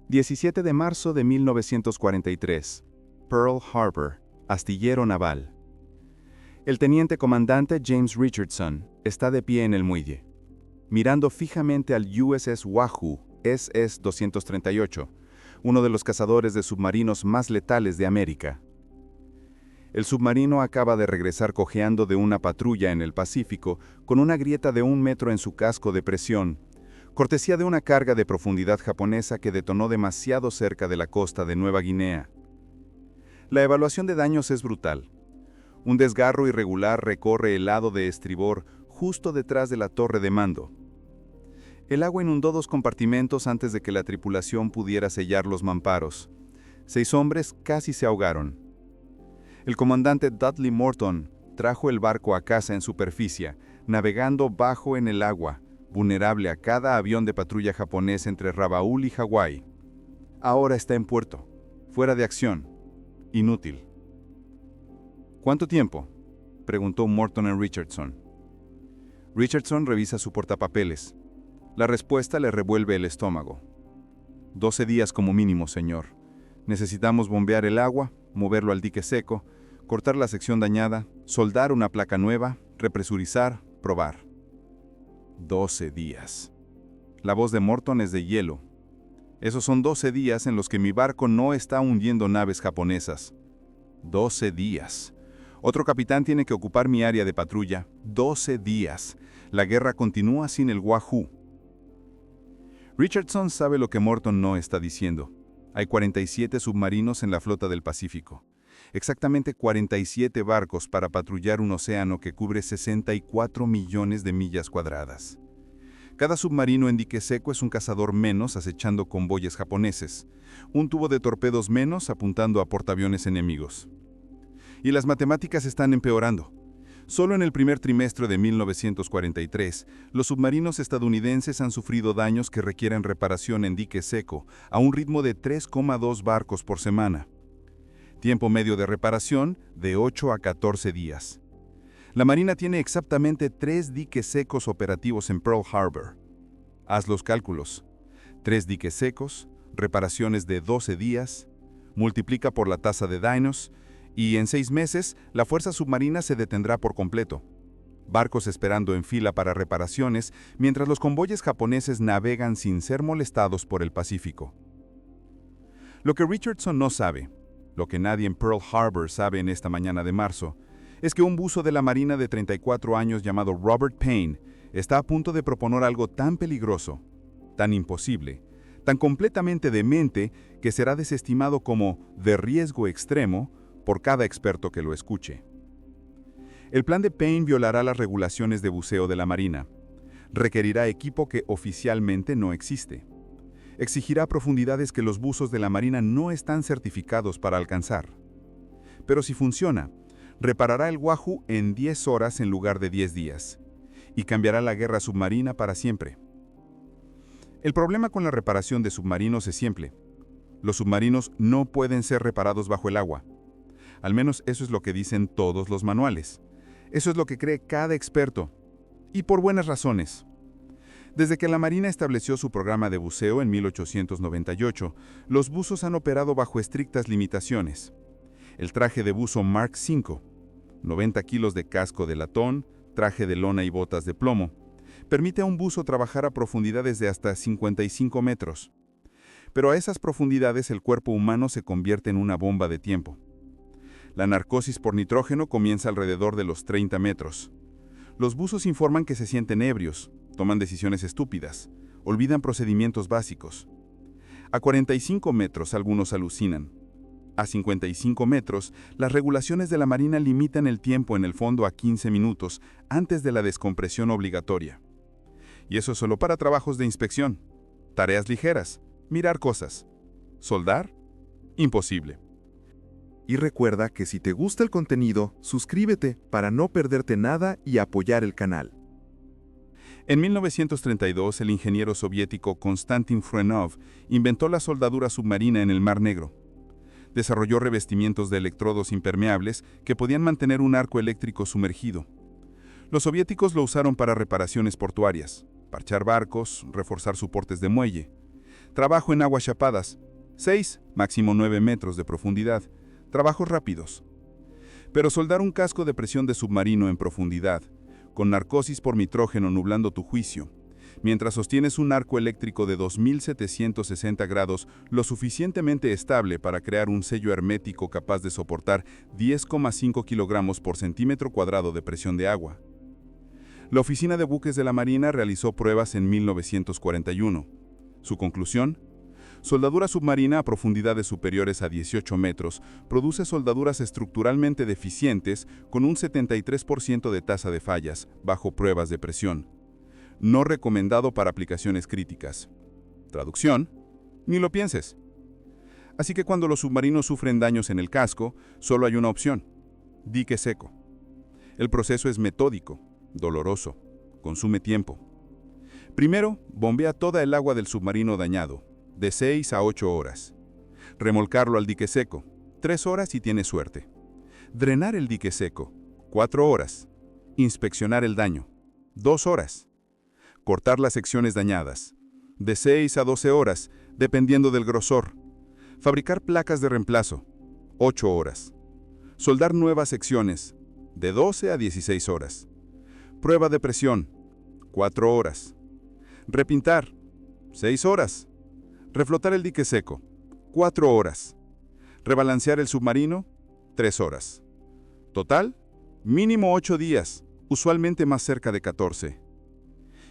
17 de marzo de 1943. Pearl Harbor, astillero naval. El teniente comandante James Richardson está de pie en el muelle, mirando fijamente al USS Wahoo SS-238, uno de los cazadores de submarinos más letales de América. El submarino acaba de regresar cojeando de una patrulla en el Pacífico con una grieta de 1 metro en su casco de presión, cortesía de una carga de profundidad japonesa que detonó demasiado cerca de la costa de Nueva Guinea. La evaluación de daños es brutal. Un desgarro irregular recorre el lado de estribor justo detrás de la torre de mando. El agua inundó 2 compartimentos antes de que la tripulación pudiera sellar los mamparos. 6 hombres casi se ahogaron. El comandante Dudley Morton trajo el barco a casa en superficie, navegando bajo en el agua, vulnerable a cada avión de patrulla japonés entre Rabaul y Hawái. Ahora está en puerto, fuera de acción, inútil. ¿Cuánto tiempo?, preguntó Morton a Richardson. Richardson revisa su portapapeles. La respuesta le revuelve el estómago. 12 días como mínimo, señor. Necesitamos bombear el agua, moverlo al dique seco, cortar la sección dañada, soldar una placa nueva, represurizar, probar. 12 días. La voz de Morton es de hielo. Esos son 12 días en los que mi barco no está hundiendo naves japonesas. 12 días. Otro capitán tiene que ocupar mi área de patrulla. 12 días. La guerra continúa sin el Wahoo. Richardson sabe lo que Morton no está diciendo. Hay 47 submarinos en la flota del Pacífico. Exactamente 47 barcos para patrullar un océano que cubre 64 millones de millas cuadradas. Cada submarino en dique seco es un cazador menos acechando convoyes japoneses, un tubo de torpedos menos apuntando a portaaviones enemigos. Y las matemáticas están empeorando. Solo en el primer trimestre de 1943, los submarinos estadounidenses han sufrido daños que requieren reparación en dique seco a un ritmo de 3,2 barcos por semana. Tiempo medio de reparación de 8 a 14 días. La Marina tiene exactamente 3 diques secos operativos en Pearl Harbor. Haz los cálculos. 3 diques secos, reparaciones de 12 días, multiplica por la tasa de daños, y en 6 meses la fuerza submarina se detendrá por completo. Barcos esperando en fila para reparaciones, mientras los convoyes japoneses navegan sin ser molestados por el Pacífico. Lo que Richardson no sabe, lo que nadie en Pearl Harbor sabe en esta mañana de marzo, es que un buzo de la Marina de 34 años llamado Robert Payne está a punto de proponer algo tan peligroso, tan imposible, tan completamente demente que será desestimado como de riesgo extremo por cada experto que lo escuche. El plan de Payne violará las regulaciones de buceo de la Marina. Requerirá equipo que oficialmente no existe. Exigirá profundidades que los buzos de la Marina no están certificados para alcanzar. Pero si funciona, reparará el Wahoo en 10 horas en lugar de 10 días, y cambiará la guerra submarina para siempre. El problema con la reparación de submarinos es simple. Los submarinos no pueden ser reparados bajo el agua. Al menos eso es lo que dicen todos los manuales. Eso es lo que cree cada experto, y por buenas razones. Desde que la Marina estableció su programa de buceo en 1898, los buzos han operado bajo estrictas limitaciones. El traje de buzo Mark V, 90 kilos de casco de latón, traje de lona y botas de plomo, permite a un buzo trabajar a profundidades de hasta 55 metros. Pero a esas profundidades el cuerpo humano se convierte en una bomba de tiempo. La narcosis por nitrógeno comienza alrededor de los 30 metros. Los buzos informan que se sienten ebrios, toman decisiones estúpidas, olvidan procedimientos básicos. A 45 metros algunos alucinan. A 55 metros, las regulaciones de la Marina limitan el tiempo en el fondo a 15 minutos antes de la descompresión obligatoria. Y eso solo para trabajos de inspección. Tareas ligeras, mirar cosas. ¿Soldar? Imposible. Y recuerda que si te gusta el contenido, suscríbete para no perderte nada y apoyar el canal. En 1932, el ingeniero soviético Konstantin Frenov inventó la soldadura submarina en el Mar Negro. Desarrolló revestimientos de electrodos impermeables que podían mantener un arco eléctrico sumergido. Los soviéticos lo usaron para reparaciones portuarias, parchar barcos, reforzar soportes de muelle. Trabajo en aguas chapadas. 6, máximo 9 metros de profundidad. Trabajos rápidos. Pero soldar un casco de presión de submarino en profundidad, con narcosis por nitrógeno nublando tu juicio, mientras sostienes un arco eléctrico de 2760 grados lo suficientemente estable para crear un sello hermético capaz de soportar 10,5 kilogramos por centímetro cuadrado de presión de agua. La Oficina de Buques de la Marina realizó pruebas en 1941. Su conclusión: soldadura submarina a profundidades superiores a 18 metros produce soldaduras estructuralmente deficientes con un 73% de tasa de fallas, bajo pruebas de presión. No recomendado para aplicaciones críticas. Traducción: ni lo pienses. Así que cuando los submarinos sufren daños en el casco, solo hay una opción: dique seco. El proceso es metódico, doloroso, consume tiempo. Primero, bombea toda el agua del submarino dañado, de 6 a 8 horas. Remolcarlo al dique seco, 3 horas y tienes suerte. Drenar el dique seco, 4 horas. Inspeccionar el daño, 2 horas. Cortar las secciones dañadas, de 6 a 12 horas, dependiendo del grosor. Fabricar placas de reemplazo, 8 horas. Soldar nuevas secciones, de 12 a 16 horas. Prueba de presión, 4 horas. Repintar, 6 horas. Reflotar el dique seco, 4 horas. Rebalancear el submarino, 3 horas. Total, mínimo 8 días, usualmente más cerca de 14.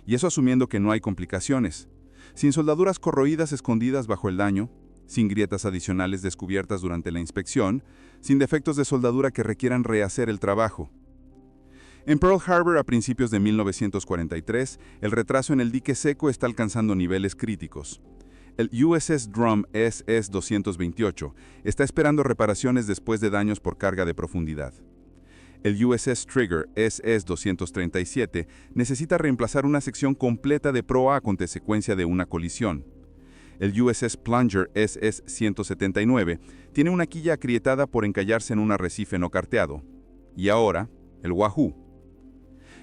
Y eso asumiendo que no hay complicaciones, sin soldaduras corroídas escondidas bajo el daño, sin grietas adicionales descubiertas durante la inspección, sin defectos de soldadura que requieran rehacer el trabajo. En Pearl Harbor a principios de 1943, el retraso en el dique seco está alcanzando niveles críticos. El USS Drum SS-228 está esperando reparaciones después de daños por carga de profundidad. El USS Trigger SS-237 necesita reemplazar una sección completa de proa a consecuencia de una colisión. El USS Plunger SS-179 tiene una quilla agrietada por encallarse en un arrecife no carteado. Y ahora, el Wahoo.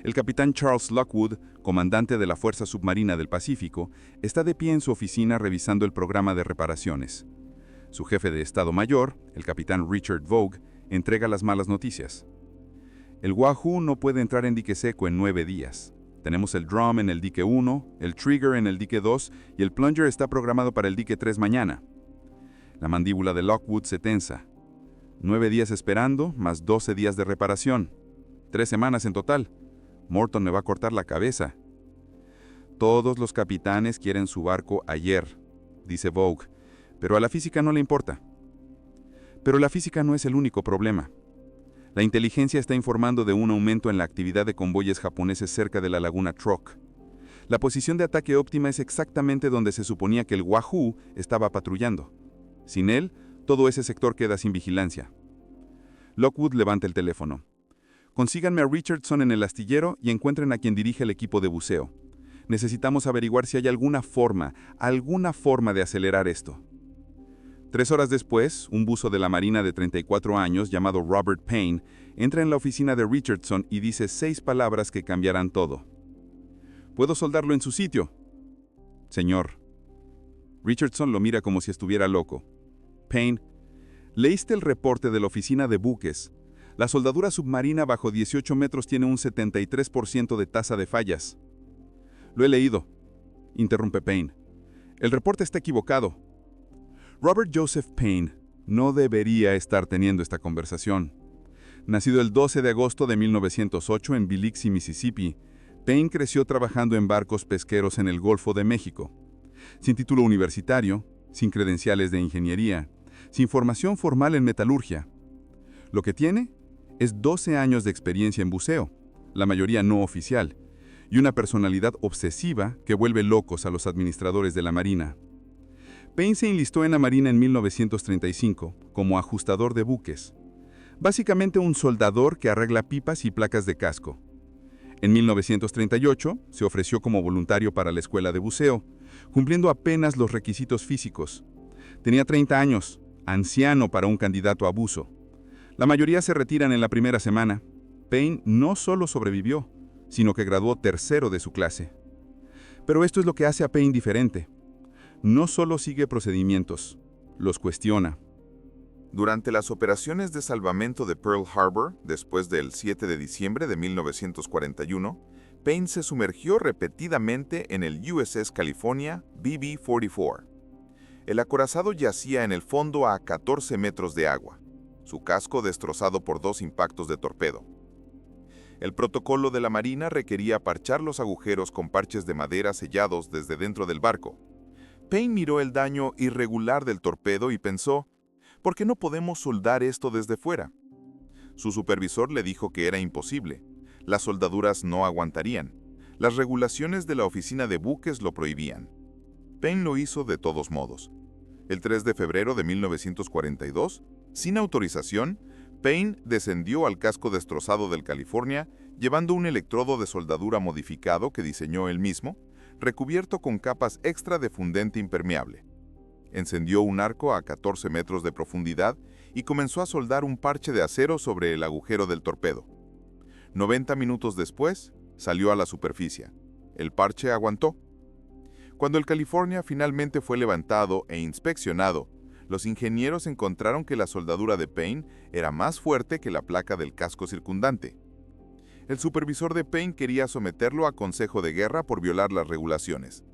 El capitán Charles Lockwood, comandante de la Fuerza Submarina del Pacífico, está de pie en su oficina revisando el programa de reparaciones. Su jefe de Estado Mayor, el capitán Richard Vogue, entrega las malas noticias. El Wahoo no puede entrar en dique seco en 9 días. Tenemos el Drum en el dique 1, el Trigger en el dique 2 y el Plunger está programado para el dique 3 mañana. La mandíbula de Lockwood se tensa. 9 días esperando, más 12 días de reparación. 3 semanas en total. Morton me va a cortar la cabeza. Todos los capitanes quieren su barco ayer, dice Vogue, pero a la física no le importa. Pero la física no es el único problema. La inteligencia está informando de un aumento en la actividad de convoyes japoneses cerca de la laguna Truk. La posición de ataque óptima es exactamente donde se suponía que el Wahoo estaba patrullando. Sin él, todo ese sector queda sin vigilancia. Lockwood levanta el teléfono. Consíganme a Richardson en el astillero y encuentren a quien dirige el equipo de buceo. Necesitamos averiguar si hay alguna forma de acelerar esto. 3 horas después, un buzo de la Marina de 34 años llamado Robert Payne entra en la oficina de Richardson y dice 6 palabras que cambiarán todo. ¿Puedo soldarlo en su sitio? Señor. Richardson lo mira como si estuviera loco. Payne, ¿leíste el reporte de la oficina de buques? La soldadura submarina bajo 18 metros tiene un 73% de tasa de fallas. Lo he leído, interrumpe Payne. El reporte está equivocado. Robert Joseph Payne no debería estar teniendo esta conversación. Nacido el 12 de agosto de 1908 en Biloxi, Mississippi, Payne creció trabajando en barcos pesqueros en el Golfo de México. Sin título universitario, sin credenciales de ingeniería, sin formación formal en metalurgia. Lo que tiene es 12 años de experiencia en buceo, la mayoría no oficial, y una personalidad obsesiva que vuelve locos a los administradores de la Marina. Payne se enlistó en la Marina en 1935 como ajustador de buques, básicamente un soldador que arregla pipas y placas de casco. En 1938 se ofreció como voluntario para la escuela de buceo, cumpliendo apenas los requisitos físicos. Tenía 30 años, anciano para un candidato a buzo. La mayoría se retiran en la primera semana. Payne no solo sobrevivió, sino que graduó tercero de su clase. Pero esto es lo que hace a Payne diferente. No solo sigue procedimientos, los cuestiona. Durante las operaciones de salvamento de Pearl Harbor, después del 7 de diciembre de 1941, Payne se sumergió repetidamente en el USS California BB-44. El acorazado yacía en el fondo a 14 metros de agua, su casco destrozado por 2 impactos de torpedo. El protocolo de la Marina requería parchar los agujeros con parches de madera sellados desde dentro del barco. Payne miró el daño irregular del torpedo y pensó, ¿por qué no podemos soldar esto desde fuera? Su supervisor le dijo que era imposible. Las soldaduras no aguantarían. Las regulaciones de la oficina de buques lo prohibían. Payne lo hizo de todos modos. El 3 de febrero de 1942, sin autorización, Payne descendió al casco destrozado del California llevando un electrodo de soldadura modificado que diseñó él mismo, recubierto con capas extra de fundente impermeable. Encendió un arco a 14 metros de profundidad y comenzó a soldar un parche de acero sobre el agujero del torpedo. 90 minutos después, salió a la superficie. El parche aguantó. Cuando el California finalmente fue levantado e inspeccionado, los ingenieros encontraron que la soldadura de Payne era más fuerte que la placa del casco circundante. El supervisor de Payne quería someterlo a consejo de guerra por violar las regulaciones.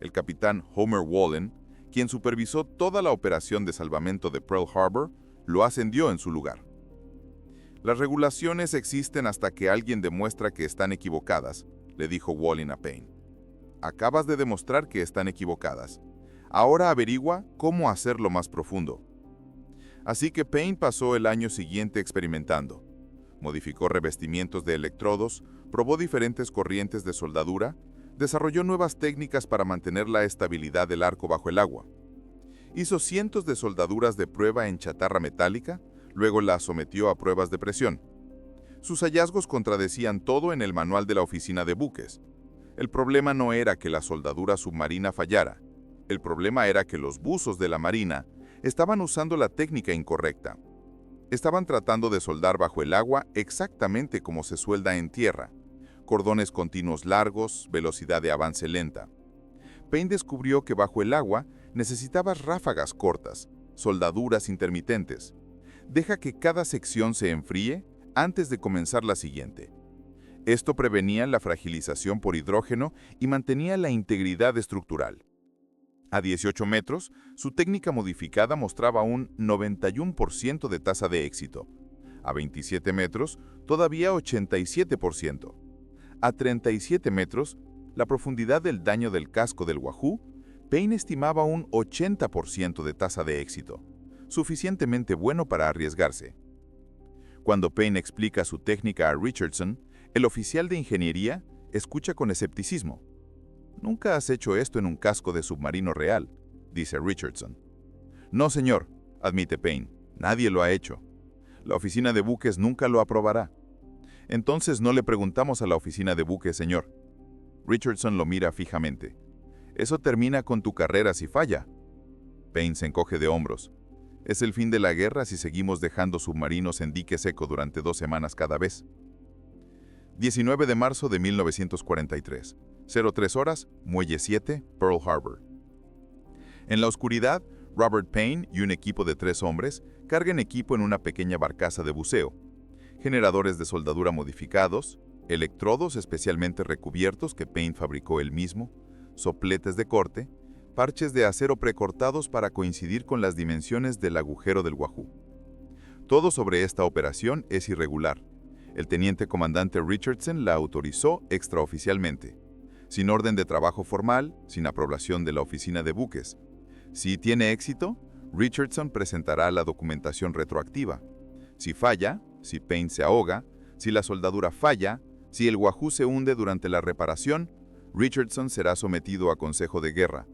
El capitán Homer Wallen, quien supervisó toda la operación de salvamento de Pearl Harbor, lo ascendió en su lugar. Las regulaciones existen hasta que alguien demuestra que están equivocadas, le dijo Wallen a Payne. Acabas de demostrar que están equivocadas. Ahora averigua cómo hacerlo más profundo. Así que Payne pasó el año siguiente experimentando. Modificó revestimientos de electrodos, probó diferentes corrientes de soldadura, desarrolló nuevas técnicas para mantener la estabilidad del arco bajo el agua. Hizo cientos de soldaduras de prueba en chatarra metálica, luego las sometió a pruebas de presión. Sus hallazgos contradecían todo en el manual de la oficina de buques. El problema no era que la soldadura submarina fallara. El problema era que los buzos de la Marina estaban usando la técnica incorrecta. Estaban tratando de soldar bajo el agua exactamente como se suelda en tierra. Cordones continuos largos, velocidad de avance lenta. Payne descubrió que bajo el agua necesitabas ráfagas cortas, soldaduras intermitentes. Deja que cada sección se enfríe antes de comenzar la siguiente. Esto prevenía la fragilización por hidrógeno y mantenía la integridad estructural. A 18 metros, su técnica modificada mostraba un 91% de tasa de éxito. A 27 metros, todavía 87%. A 37 metros, la profundidad del daño del casco del Wahoo, Payne estimaba un 80% de tasa de éxito, suficientemente bueno para arriesgarse. Cuando Payne explica su técnica a Richardson, el oficial de ingeniería escucha con escepticismo. «Nunca has hecho esto en un casco de submarino real», dice Richardson. «No, señor», admite Payne, «nadie lo ha hecho. La oficina de buques nunca lo aprobará». «Entonces no le preguntamos a la oficina de buques, señor». Richardson lo mira fijamente. «Eso termina con tu carrera si falla». Payne se encoge de hombros. «Es el fin de la guerra si seguimos dejando submarinos en dique seco durante 2 semanas cada vez». 19 de marzo de 1943. 03 horas, Muelle 7, Pearl Harbor. En la oscuridad, Robert Payne y un equipo de 3 hombres cargan equipo en una pequeña barcaza de buceo. Generadores de soldadura modificados, electrodos especialmente recubiertos que Payne fabricó él mismo, sopletes de corte, parches de acero precortados para coincidir con las dimensiones del agujero del Wahoo. Todo sobre esta operación es irregular. El teniente comandante Richardson la autorizó extraoficialmente, sin orden de trabajo formal, sin aprobación de la oficina de buques. Si tiene éxito, Richardson presentará la documentación retroactiva. Si falla, si Payne se ahoga, si la soldadura falla, si el Wahoo se hunde durante la reparación, Richardson será sometido a consejo de guerra.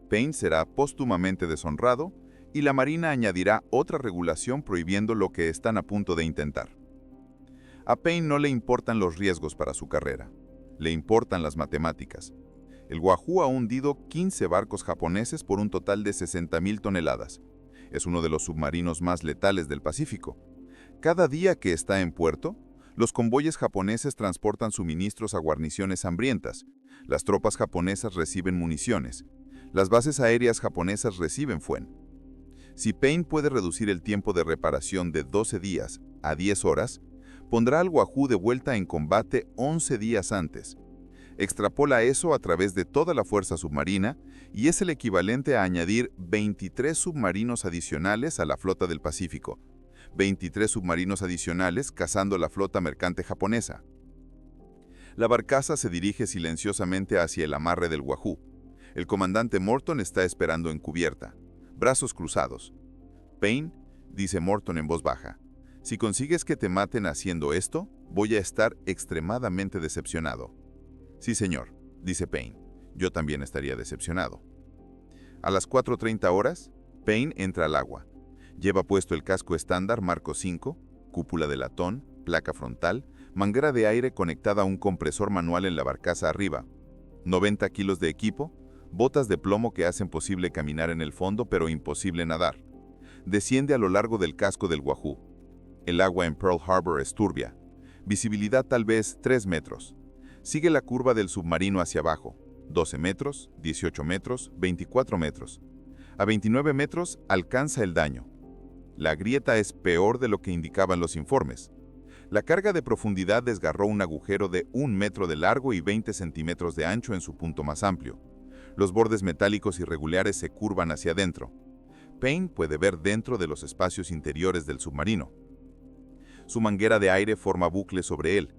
Payne será póstumamente deshonrado y la Marina añadirá otra regulación prohibiendo lo que están a punto de intentar. A Payne no le importan los riesgos para su carrera. Le importan las matemáticas. El Wahoo ha hundido 15 barcos japoneses por un total de 60.000 toneladas. Es uno de los submarinos más letales del Pacífico. Cada día que está en puerto, los convoyes japoneses transportan suministros a guarniciones hambrientas. Las tropas japonesas reciben municiones. Las bases aéreas japonesas reciben FUEN. Si Payne puede reducir el tiempo de reparación de 12 días a 10 horas, pondrá al Wahoo de vuelta en combate 11 días antes. Extrapola eso a través de toda la fuerza submarina y es el equivalente a añadir 23 submarinos adicionales a la flota del Pacífico. 23 submarinos adicionales cazando la flota mercante japonesa. La barcaza se dirige silenciosamente hacia el amarre del Wahoo. El comandante Morton está esperando en cubierta, brazos cruzados. Payne, dice Morton en voz baja, si consigues que te maten haciendo esto, voy a estar extremadamente decepcionado. Sí, señor, dice Payne, yo también estaría decepcionado. A las 4:30 horas, Payne entra al agua. Lleva puesto el casco estándar Marco 5, cúpula de latón, placa frontal, manguera de aire conectada a un compresor manual en la barcaza arriba, 90 kilos de equipo, botas de plomo que hacen posible caminar en el fondo pero imposible nadar. Desciende a lo largo del casco del Wahoo. El agua en Pearl Harbor es turbia. Visibilidad tal vez 3 metros. Sigue la curva del submarino hacia abajo. 12 metros, 18 metros, 24 metros. A 29 metros alcanza el daño. La grieta es peor de lo que indicaban los informes. La carga de profundidad desgarró un agujero de 1 metro de largo y 20 centímetros de ancho en su punto más amplio. Los bordes metálicos irregulares se curvan hacia adentro. Payne puede ver dentro de los espacios interiores del submarino. Su manguera de aire forma bucles sobre él.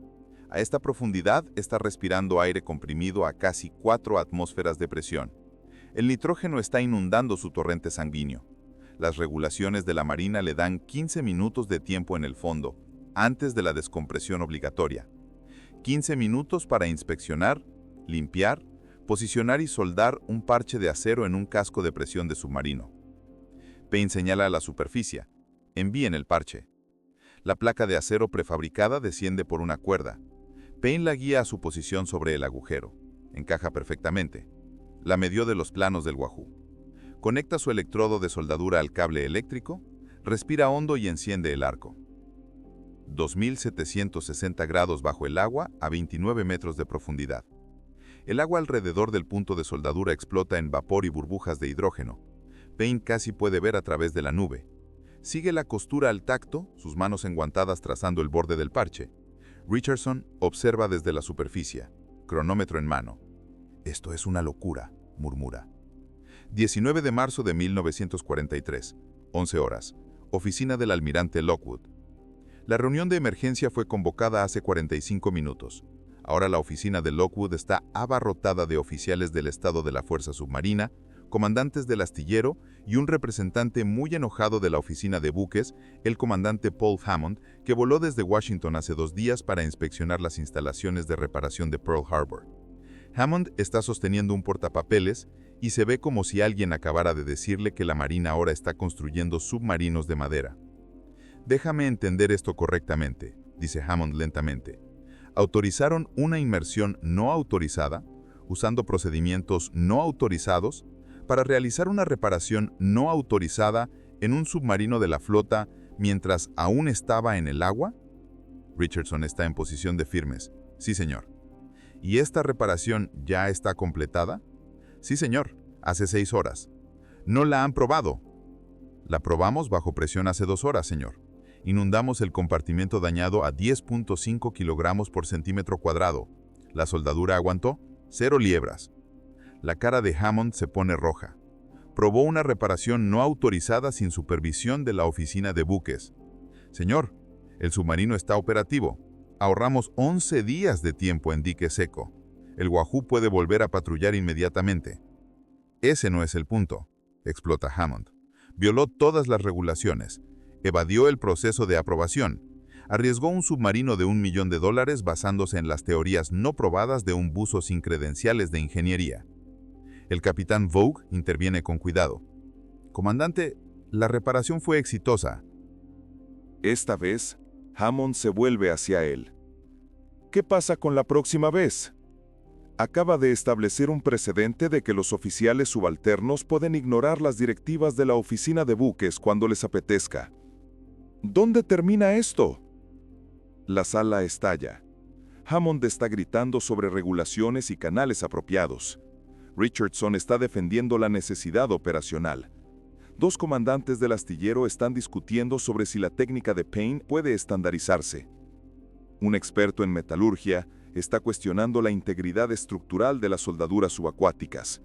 A esta profundidad está respirando aire comprimido a casi 4 atmósferas de presión. El nitrógeno está inundando su torrente sanguíneo. Las regulaciones de la Marina le dan 15 minutos de tiempo en el fondo, antes de la descompresión obligatoria. 15 minutos para inspeccionar, limpiar, posicionar y soldar un parche de acero en un casco de presión de submarino. Payne señala a la superficie. Envíen el parche. La placa de acero prefabricada desciende por una cuerda. Payne la guía a su posición sobre el agujero. Encaja perfectamente. La medió de los planos del Wahoo. Conecta su electrodo de soldadura al cable eléctrico, respira hondo y enciende el arco. 2.760 grados bajo el agua a 29 metros de profundidad. El agua alrededor del punto de soldadura explota en vapor y burbujas de hidrógeno. Payne casi puede ver a través de la nube. Sigue la costura al tacto, sus manos enguantadas trazando el borde del parche. Richardson observa desde la superficie, cronómetro en mano. «Esto es una locura», murmura. 19 de marzo de 1943, 11 horas, oficina del almirante Lockwood. La reunión de emergencia fue convocada hace 45 minutos. Ahora la oficina de Lockwood está abarrotada de oficiales del estado de la Fuerza Submarina, comandantes del astillero y un representante muy enojado de la oficina de buques, el comandante Paul Hammond, que voló desde Washington hace 2 días para inspeccionar las instalaciones de reparación de Pearl Harbor. Hammond está sosteniendo un portapapeles y se ve como si alguien acabara de decirle que la Marina ahora está construyendo submarinos de madera. «Déjame entender esto correctamente», dice Hammond lentamente. «¿Autorizaron una inmersión no autorizada, usando procedimientos no autorizados, para realizar una reparación no autorizada en un submarino de la flota mientras aún estaba en el agua?» Richardson está en posición de firmes. «Sí, señor». «¿Y esta reparación ya está completada?» «Sí, señor, hace 6 horas». «¿No la han probado?» «La probamos bajo presión hace 2 horas, señor. Inundamos el compartimento dañado a 10.5 kilogramos por centímetro cuadrado. La soldadura aguantó 0 libras». La cara de Hammond se pone roja. «Probó una reparación no autorizada sin supervisión de la oficina de buques». «Señor, el submarino está operativo. Ahorramos 11 días de tiempo en dique seco. El Wahoo puede volver a patrullar inmediatamente». «Ese no es el punto», explota Hammond. «Violó todas las regulaciones. Evadió el proceso de aprobación. Arriesgó un submarino de $1 millón basándose en las teorías no probadas de un buzo sin credenciales de ingeniería». El capitán Vogue interviene con cuidado. «Comandante, la reparación fue exitosa». Esta vez, Hammond se vuelve hacia él. «¿Qué pasa con la próxima vez? Acaba de establecer un precedente de que los oficiales subalternos pueden ignorar las directivas de la oficina de buques cuando les apetezca. ¿Dónde termina esto?» La sala estalla. Hammond está gritando sobre regulaciones y canales apropiados. Richardson está defendiendo la necesidad operacional. Dos comandantes del astillero están discutiendo sobre si la técnica de Payne puede estandarizarse. Un experto en metalurgia está cuestionando la integridad estructural de las soldaduras subacuáticas.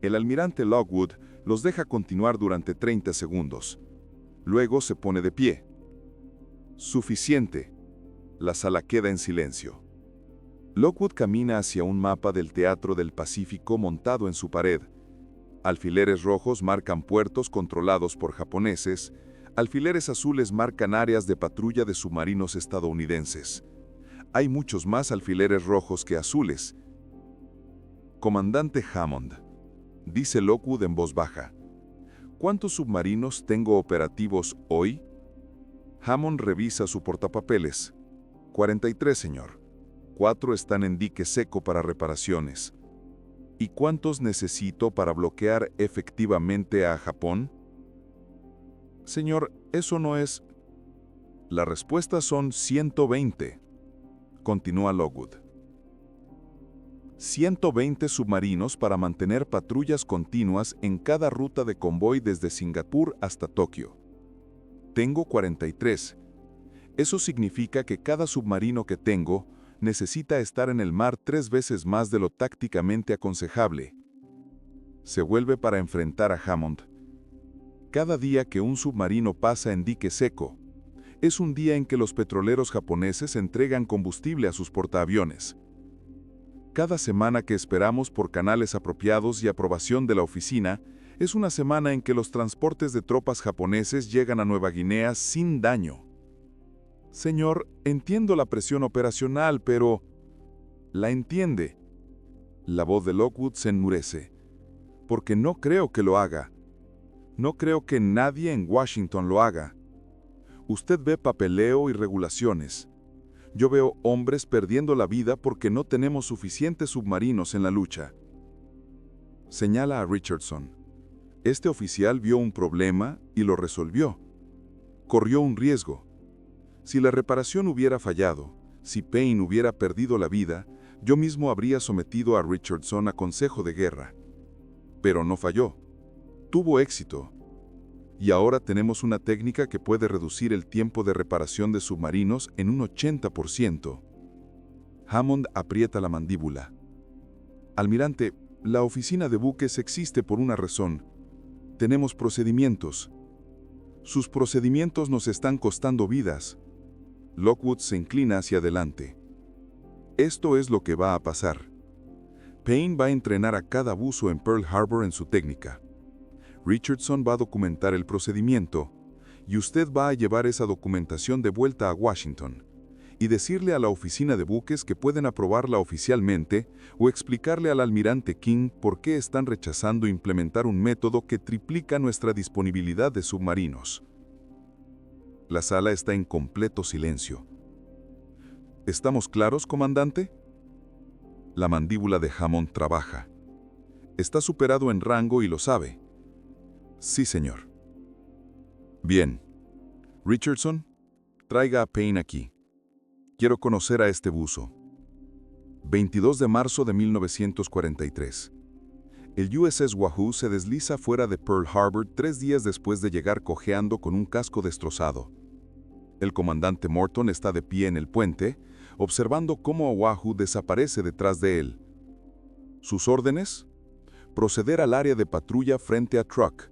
El almirante Lockwood los deja continuar durante 30 segundos. Luego se pone de pie. Suficiente. La sala queda en silencio. Lockwood camina hacia un mapa del Teatro del Pacífico montado en su pared. Alfileres rojos marcan puertos controlados por japoneses. Alfileres azules marcan áreas de patrulla de submarinos estadounidenses. Hay muchos más alfileres rojos que azules. Comandante Hammond, dice Lockwood en voz baja, ¿cuántos submarinos tengo operativos hoy? Hammond revisa su portapapeles. 43, señor. 4 están en dique seco para reparaciones. ¿Y cuántos necesito para bloquear efectivamente a Japón? Señor, eso no es... La respuesta son 120. Continúa Lockwood. 120 submarinos para mantener patrullas continuas en cada ruta de convoy desde Singapur hasta Tokio. Tengo 43. Eso significa que cada submarino que tengo necesita estar en el mar 3 veces más de lo tácticamente aconsejable. Se vuelve para enfrentar a Hammond. Cada día que un submarino pasa en dique seco, es un día en que los petroleros japoneses entregan combustible a sus portaaviones. Cada semana que esperamos por canales apropiados y aprobación de la oficina, es una semana en que los transportes de tropas japoneses llegan a Nueva Guinea sin daño. Señor, entiendo la presión operacional, pero... ¿La entiende? La voz de Lockwood se enmudece. Porque no creo que lo haga. No creo que nadie en Washington lo haga. Usted ve papeleo y regulaciones. Yo veo hombres perdiendo la vida porque no tenemos suficientes submarinos en la lucha. Señala a Richardson. Este oficial vio un problema y lo resolvió. Corrió un riesgo. Si la reparación hubiera fallado, si Payne hubiera perdido la vida, yo mismo habría sometido a Richardson a consejo de guerra. Pero no falló. Tuvo éxito. Y ahora tenemos una técnica que puede reducir el tiempo de reparación de submarinos en un 80%. Hammond aprieta la mandíbula. Almirante, la oficina de buques existe por una razón. Tenemos procedimientos. Sus procedimientos nos están costando vidas. Lockwood se inclina hacia adelante. Esto es lo que va a pasar. Payne va a entrenar a cada buzo en Pearl Harbor en su técnica. Richardson va a documentar el procedimiento, y usted va a llevar esa documentación de vuelta a Washington, y decirle a la oficina de buques que pueden aprobarla oficialmente o explicarle al almirante King por qué están rechazando implementar un método que triplica nuestra disponibilidad de submarinos. La sala está en completo silencio. ¿Estamos claros, comandante? La mandíbula de Hammond trabaja. Está superado en rango y lo sabe. Sí, señor. Bien. Richardson, traiga a Payne aquí. Quiero conocer a este buzo. 22 de marzo de 1943. El USS Wahoo se desliza fuera de Pearl Harbor 3 días después de llegar cojeando con un casco destrozado. El comandante Morton está de pie en el puente, observando cómo Wahoo desaparece detrás de él. ¿Sus órdenes? Proceder al área de patrulla frente a Truk.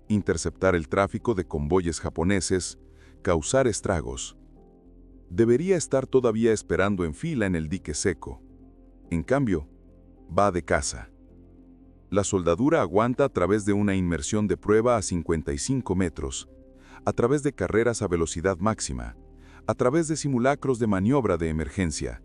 Interceptar el tráfico de convoyes japoneses, causar estragos. Debería estar todavía esperando en fila en el dique seco. En cambio, va de caza. La soldadura aguanta a través de una inmersión de prueba a 55 metros, a través de carreras a velocidad máxima, a través de simulacros de maniobra de emergencia.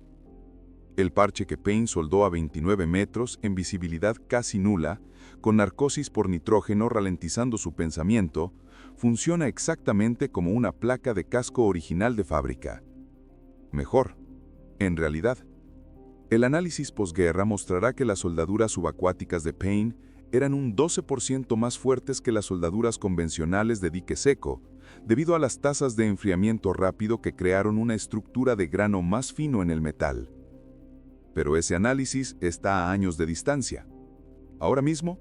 El parche que Payne soldó a 29 metros en visibilidad casi nula, con narcosis por nitrógeno ralentizando su pensamiento, funciona exactamente como una placa de casco original de fábrica. Mejor, en realidad. El análisis posguerra mostrará que las soldaduras subacuáticas de Payne eran un 12% más fuertes que las soldaduras convencionales de dique seco, debido a las tasas de enfriamiento rápido que crearon una estructura de grano más fino en el metal. Pero ese análisis está a años de distancia. Ahora mismo,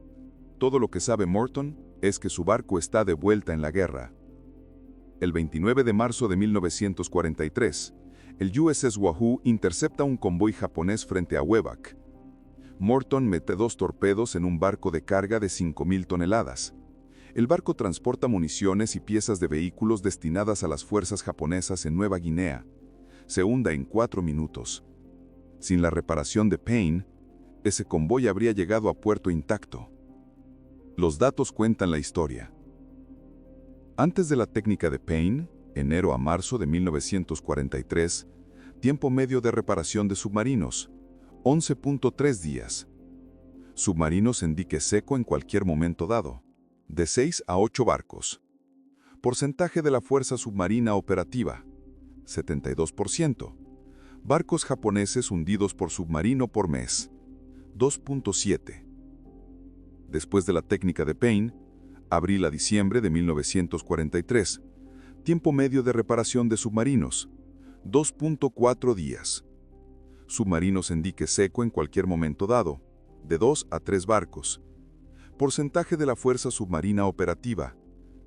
todo lo que sabe Morton es que su barco está de vuelta en la guerra. El 29 de marzo de 1943, el USS Wahoo intercepta un convoy japonés frente a Wevak. Morton mete 2 torpedos en un barco de carga de 5.000 toneladas. El barco transporta municiones y piezas de vehículos destinadas a las fuerzas japonesas en Nueva Guinea. Se hunde en 4 minutos. Sin la reparación de Payne, ese convoy habría llegado a puerto intacto. Los datos cuentan la historia. Antes de la técnica de Payne, enero a marzo de 1943, tiempo medio de reparación de submarinos, 11.3 días. Submarinos en dique seco en cualquier momento dado, de 6 a 8 barcos. Porcentaje de la fuerza submarina operativa, 72%. Barcos japoneses hundidos por submarino por mes, 2.7. Después de la técnica de Payne, abril a diciembre de 1943, tiempo medio de reparación de submarinos, 2.4 días. Submarinos en dique seco en cualquier momento dado, de 2 a 3 barcos. Porcentaje de la fuerza submarina operativa,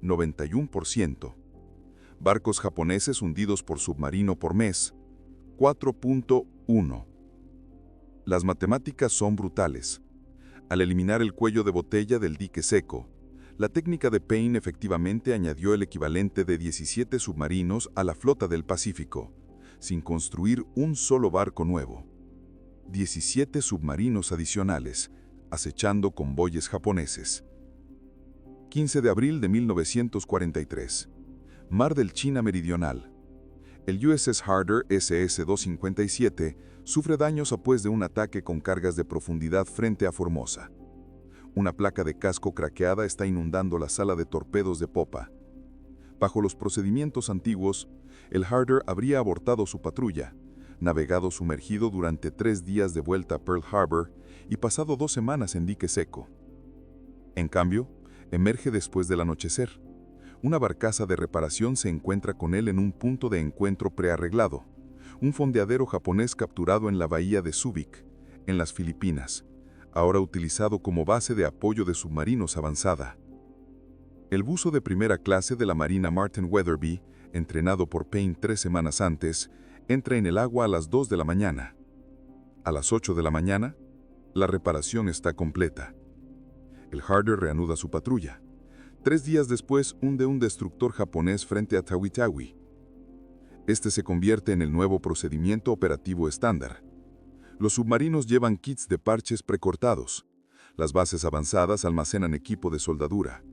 91%. Barcos japoneses hundidos por submarino por mes, 4.1. Las matemáticas son brutales. Al eliminar el cuello de botella del dique seco, la técnica de Payne efectivamente añadió el equivalente de 17 submarinos a la flota del Pacífico, sin construir un solo barco nuevo. 17 submarinos adicionales, acechando convoyes japoneses. 15 de abril de 1943. Mar del China Meridional. El USS Harder SS-257 sufre daños después de un ataque con cargas de profundidad frente a Formosa. Una placa de casco craqueada está inundando la sala de torpedos de popa. Bajo los procedimientos antiguos, el Harder habría abortado su patrulla, navegado sumergido durante 3 días de vuelta a Pearl Harbor y pasado 2 semanas en dique seco. En cambio, emerge después del anochecer. Una barcaza de reparación se encuentra con él en un punto de encuentro prearreglado, un fondeadero japonés capturado en la bahía de Subic, en las Filipinas, ahora utilizado como base de apoyo de submarinos avanzada. El buzo de primera clase de la Marina Martin Weatherby, entrenado por Payne 3 semanas antes, entra en el agua a las 2 de la mañana. A las 8 de la mañana, la reparación está completa. El Harder reanuda su patrulla. 3 días después hunde un destructor japonés frente a Tawi-Tawi. Este se convierte en el nuevo procedimiento operativo estándar. Los submarinos llevan kits de parches precortados. Las bases avanzadas almacenan equipo de soldadura.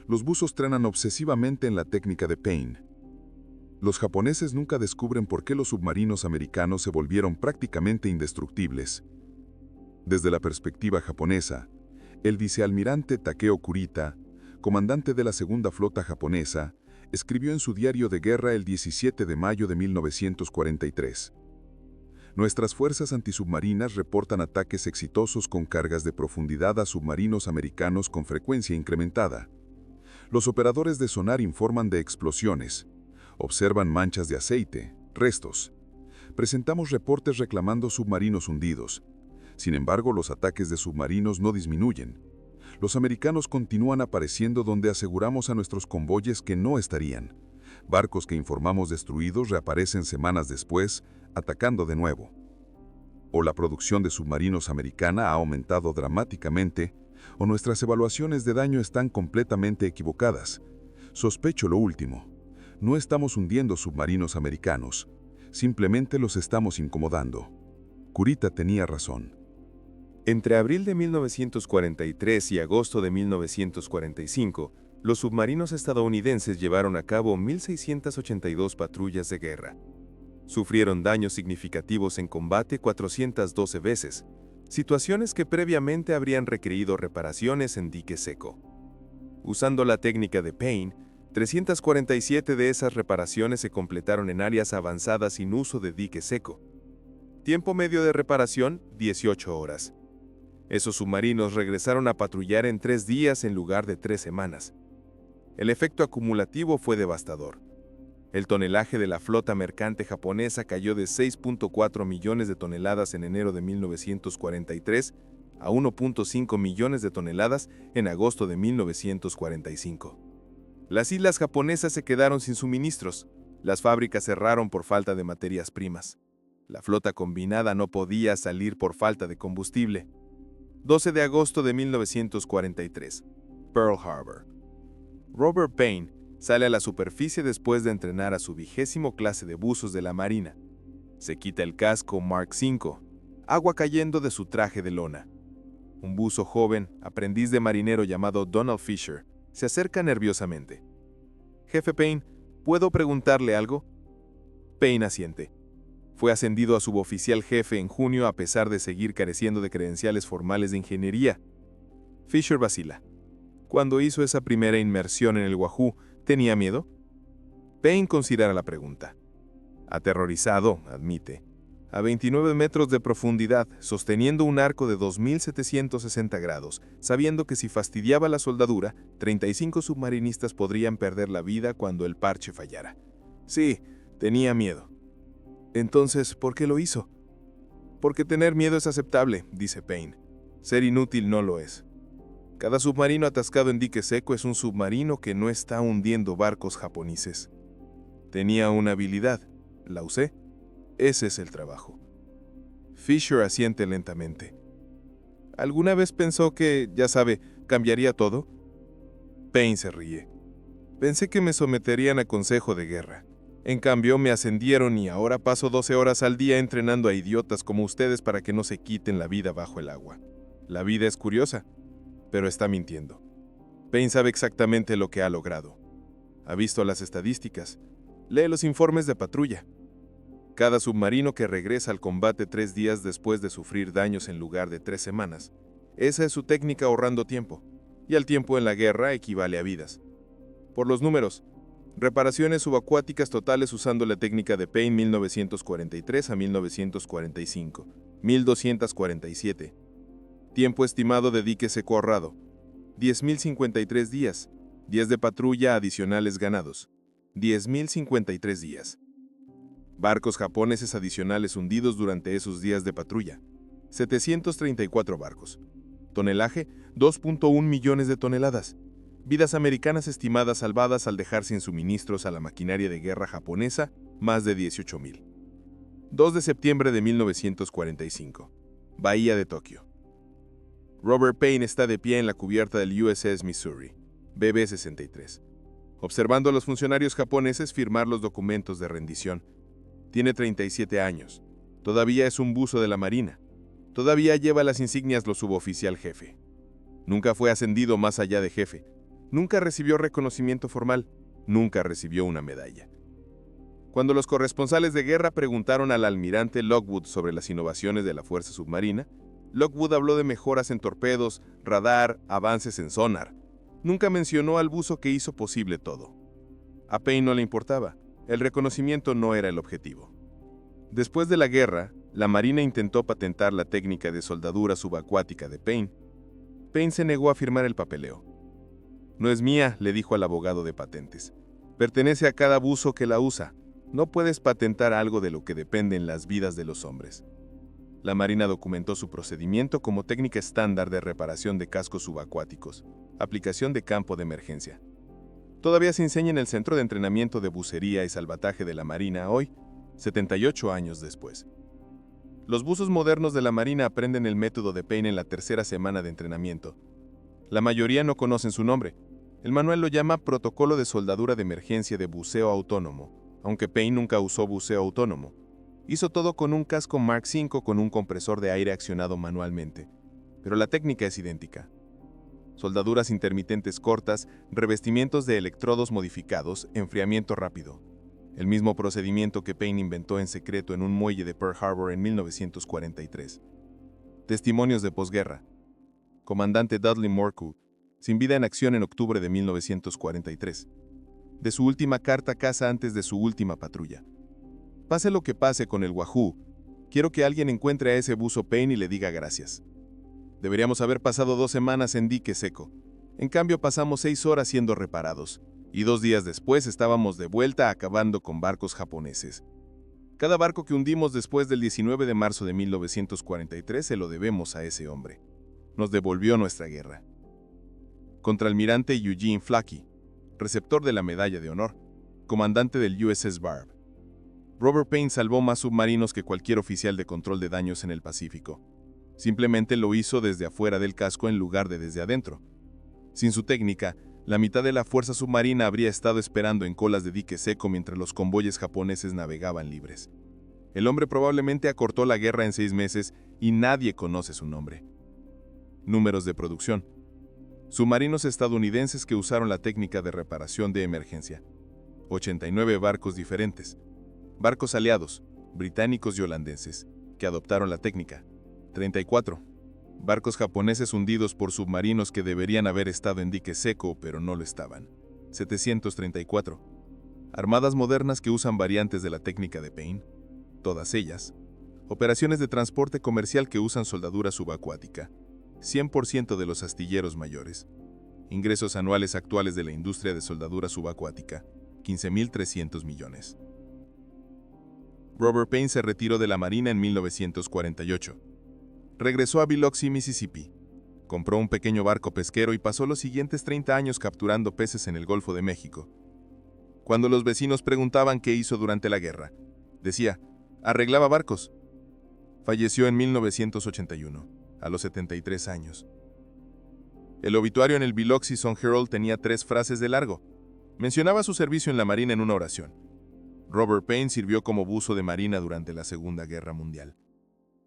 Los buzos trenan obsesivamente en la técnica de Payne. Los japoneses nunca descubren por qué los submarinos americanos se volvieron prácticamente indestructibles. Desde la perspectiva japonesa, el vicealmirante Takeo Kurita, comandante de la Segunda Flota japonesa, escribió en su diario de guerra el 17 de mayo de 1943. Nuestras fuerzas antisubmarinas reportan ataques exitosos con cargas de profundidad a submarinos americanos con frecuencia incrementada. Los operadores de sonar informan de explosiones. Observan manchas de aceite, restos. Presentamos reportes reclamando submarinos hundidos. Sin embargo, los ataques de submarinos no disminuyen. Los americanos continúan apareciendo donde aseguramos a nuestros convoyes que no estarían. Barcos que informamos destruidos reaparecen semanas después, atacando de nuevo. O la producción de submarinos americana ha aumentado dramáticamente, o nuestras evaluaciones de daño están completamente equivocadas. Sospecho lo último. No estamos hundiendo submarinos americanos, simplemente los estamos incomodando. Kurita tenía razón. Entre abril de 1943 y agosto de 1945, los submarinos estadounidenses llevaron a cabo 1.682 patrullas de guerra. Sufrieron daños significativos en combate 412 veces, situaciones que previamente habrían requerido reparaciones en dique seco. Usando la técnica de Payne, 347 de esas reparaciones se completaron en áreas avanzadas sin uso de dique seco. Tiempo medio de reparación, 18 horas. Esos submarinos regresaron a patrullar en 3 días en lugar de 3 semanas. El efecto acumulativo fue devastador. El tonelaje de la flota mercante japonesa cayó de 6.4 millones de toneladas en enero de 1943 a 1.5 millones de toneladas en agosto de 1945. Las islas japonesas se quedaron sin suministros. Las fábricas cerraron por falta de materias primas. La flota combinada no podía salir por falta de combustible. 12 de agosto de 1943. Pearl Harbor. Robert Payne sale a la superficie después de entrenar a su 20ª clase de buzos de la Marina. Se quita el casco Mark V, agua cayendo de su traje de lona. Un buzo joven, aprendiz de marinero llamado Donald Fisher, se acerca nerviosamente. «Jefe Payne, ¿puedo preguntarle algo?» Payne asiente. Fue ascendido a suboficial jefe en junio a pesar de seguir careciendo de credenciales formales de ingeniería. Fisher vacila. Cuando hizo esa primera inmersión en el Wahoo, ¿tenía miedo? Payne considera la pregunta. Aterrorizado, admite. A 29 metros de profundidad, sosteniendo un arco de 2.760 grados, sabiendo que si fastidiaba la soldadura, 35 submarinistas podrían perder la vida cuando el parche fallara. Sí, tenía miedo. Entonces, ¿por qué lo hizo? Porque tener miedo es aceptable, dice Payne. Ser inútil no lo es. Cada submarino atascado en dique seco es un submarino que no está hundiendo barcos japoneses. Tenía una habilidad, la usé. Ese es el trabajo. Fisher asiente lentamente. ¿Alguna vez pensó que, ya sabe, cambiaría todo? Payne se ríe. Pensé que me someterían a consejo de guerra. En cambio, me ascendieron y ahora paso 12 horas al día entrenando a idiotas como ustedes para que no se quiten la vida bajo el agua. La vida es curiosa, pero está mintiendo. Payne sabe exactamente lo que ha logrado. Ha visto las estadísticas. Lee los informes de patrulla. Cada submarino que regresa al combate 3 días después de sufrir daños en lugar de 3 semanas. Esa es su técnica ahorrando tiempo. Y el tiempo en la guerra equivale a vidas. Por los números, reparaciones subacuáticas totales usando la técnica de Payne 1943 a 1945, 1247. Tiempo estimado de dique seco ahorrado, 10.053 días. 10 de patrulla adicionales ganados, 10.053 días. Barcos japoneses adicionales hundidos durante esos días de patrulla, 734 barcos. Tonelaje, 2.1 millones de toneladas. Vidas americanas estimadas salvadas al dejar sin suministros a la maquinaria de guerra japonesa, más de 18.000. 2 de septiembre de 1945. Bahía de Tokio. Robert Payne está de pie en la cubierta del USS Missouri, BB-63, observando a los funcionarios japoneses firmar los documentos de rendición. Tiene 37 años. Todavía es un buzo de la Marina. Todavía lleva las insignias lo suboficial jefe. Nunca fue ascendido más allá de jefe. Nunca recibió reconocimiento formal. Nunca recibió una medalla. Cuando los corresponsales de guerra preguntaron al almirante Lockwood sobre las innovaciones de la fuerza submarina, Lockwood habló de mejoras en torpedos, radar, avances en sonar. Nunca mencionó al buzo que hizo posible todo. A Payne no le importaba. El reconocimiento no era el objetivo. Después de la guerra, la Marina intentó patentar la técnica de soldadura subacuática de Payne. Payne se negó a firmar el papeleo. No es mía, le dijo al abogado de patentes. Pertenece a cada buzo que la usa. No puedes patentar algo de lo que dependen las vidas de los hombres. La Marina documentó su procedimiento como técnica estándar de reparación de cascos subacuáticos, aplicación de campo de emergencia. Todavía se enseña en el Centro de Entrenamiento de Bucería y Salvataje de la Marina hoy, 78 años después. Los buzos modernos de la Marina aprenden el método de Payne en la 3ª semana de entrenamiento. La mayoría no conocen su nombre. El manual lo llama Protocolo de Soldadura de Emergencia de Buceo Autónomo, aunque Payne nunca usó buceo autónomo. Hizo todo con un casco Mark V con un compresor de aire accionado manualmente, pero la técnica es idéntica. Soldaduras intermitentes cortas, revestimientos de electrodos modificados, enfriamiento rápido. El mismo procedimiento que Payne inventó en secreto en un muelle de Pearl Harbor en 1943. Testimonios de posguerra. Comandante Dudley Morku, sin vida en acción en octubre de 1943. De su última carta a casa antes de su última patrulla. Pase lo que pase con el Wahoo, quiero que alguien encuentre a ese buzo Payne y le diga gracias. Deberíamos haber pasado 2 semanas en dique seco. En cambio, pasamos 6 horas siendo reparados. Y 2 días después estábamos de vuelta acabando con barcos japoneses. Cada barco que hundimos después del 19 de marzo de 1943 se lo debemos a ese hombre. Nos devolvió nuestra guerra. Contraalmirante Eugene Flakey, receptor de la Medalla de Honor, comandante del USS Barb. Robert Payne salvó más submarinos que cualquier oficial de control de daños en el Pacífico. Simplemente lo hizo desde afuera del casco en lugar de desde adentro. Sin su técnica, la mitad de la fuerza submarina habría estado esperando en colas de dique seco mientras los convoyes japoneses navegaban libres. El hombre probablemente acortó la guerra en 6 meses y nadie conoce su nombre. Números de producción. Submarinos estadounidenses que usaron la técnica de reparación de emergencia. 89 barcos diferentes. Barcos aliados, británicos y holandeses, que adoptaron la técnica. 34. Barcos japoneses hundidos por submarinos que deberían haber estado en dique seco, pero no lo estaban. 734. Armadas modernas que usan variantes de la técnica de Payne. Todas ellas. Operaciones de transporte comercial que usan soldadura subacuática. 100% de los astilleros mayores. Ingresos anuales actuales de la industria de soldadura subacuática. 15.300 millones. Robert Payne se retiró de la Marina en 1948. Regresó a Biloxi, Mississippi. Compró un pequeño barco pesquero y pasó los siguientes 30 años capturando peces en el Golfo de México. Cuando los vecinos preguntaban qué hizo durante la guerra, decía, arreglaba barcos. Falleció en 1981, a los 73 años. El obituario en el Biloxi Sun-Herald tenía 3 frases de largo. Mencionaba su servicio en la Marina en una oración. Robert Payne sirvió como buzo de marina durante la Segunda Guerra Mundial.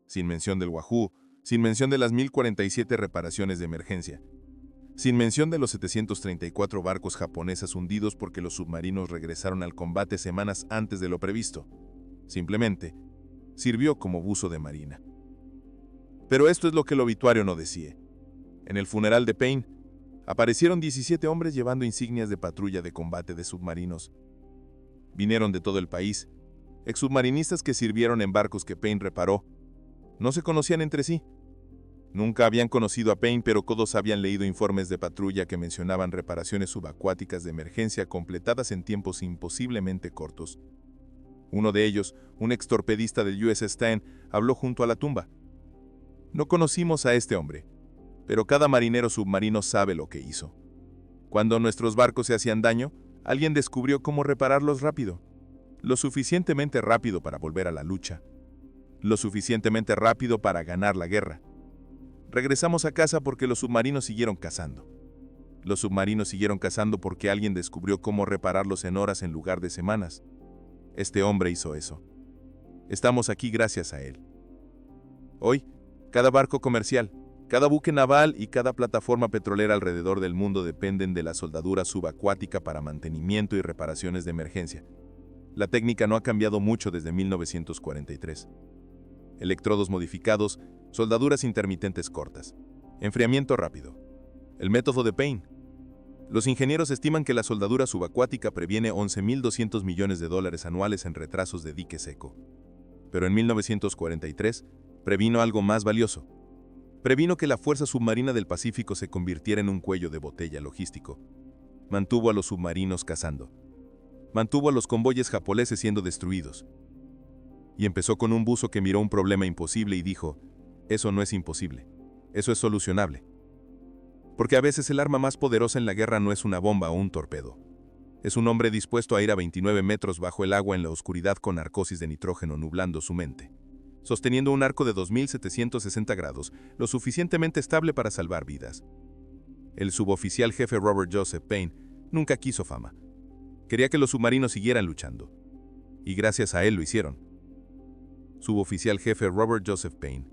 Sin mención del Wahoo, sin mención de las 1047 reparaciones de emergencia, sin mención de los 734 barcos japoneses hundidos porque los submarinos regresaron al combate semanas antes de lo previsto. Simplemente, sirvió como buzo de marina. Pero esto es lo que el obituario no decía. En el funeral de Payne, aparecieron 17 hombres llevando insignias de patrulla de combate de submarinos. Vinieron de todo el país, exsubmarinistas que sirvieron en barcos que Payne reparó. No se conocían entre sí. Nunca habían conocido a Payne, pero todos habían leído informes de patrulla que mencionaban reparaciones subacuáticas de emergencia completadas en tiempos imposiblemente cortos. Uno de ellos, un extorpedista del USS Stein, habló junto a la tumba. No conocimos a este hombre, pero cada marinero submarino sabe lo que hizo. Cuando nuestros barcos se hacían daño, alguien descubrió cómo repararlos rápido. Lo suficientemente rápido para volver a la lucha. Lo suficientemente rápido para ganar la guerra. Regresamos a casa porque los submarinos siguieron cazando. Los submarinos siguieron cazando porque alguien descubrió cómo repararlos en horas en lugar de semanas. Este hombre hizo eso. Estamos aquí gracias a él. Hoy, cada barco comercial, cada buque naval y cada plataforma petrolera alrededor del mundo dependen de la soldadura subacuática para mantenimiento y reparaciones de emergencia. La técnica no ha cambiado mucho desde 1943. Electrodos modificados, soldaduras intermitentes cortas, enfriamiento rápido. El método de Payne. Los ingenieros estiman que la soldadura subacuática previene $11.200 millones anuales en retrasos de dique seco. Pero en 1943, previno algo más valioso. Previno que la fuerza submarina del Pacífico se convirtiera en un cuello de botella logístico. Mantuvo a los submarinos cazando. Mantuvo a los convoyes japoneses siendo destruidos. Y empezó con un buzo que miró un problema imposible y dijo, eso no es imposible, eso es solucionable. Porque a veces el arma más poderosa en la guerra no es una bomba o un torpedo. Es un hombre dispuesto a ir a 29 metros bajo el agua en la oscuridad con narcosis de nitrógeno nublando su mente, sosteniendo un arco de 2760 grados, lo suficientemente estable para salvar vidas. El suboficial jefe Robert Joseph Payne nunca quiso fama. Quería que los submarinos siguieran luchando. Y gracias a él lo hicieron. Suboficial jefe Robert Joseph Payne,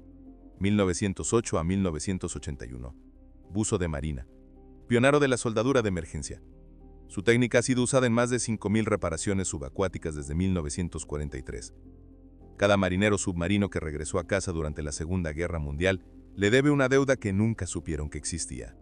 1908 a 1981. Buzo de marina. Pionero de la soldadura de emergencia. Su técnica ha sido usada en más de 5.000 reparaciones subacuáticas desde 1943. Cada marinero submarino que regresó a casa durante la Segunda Guerra Mundial le debe una deuda que nunca supieron que existía.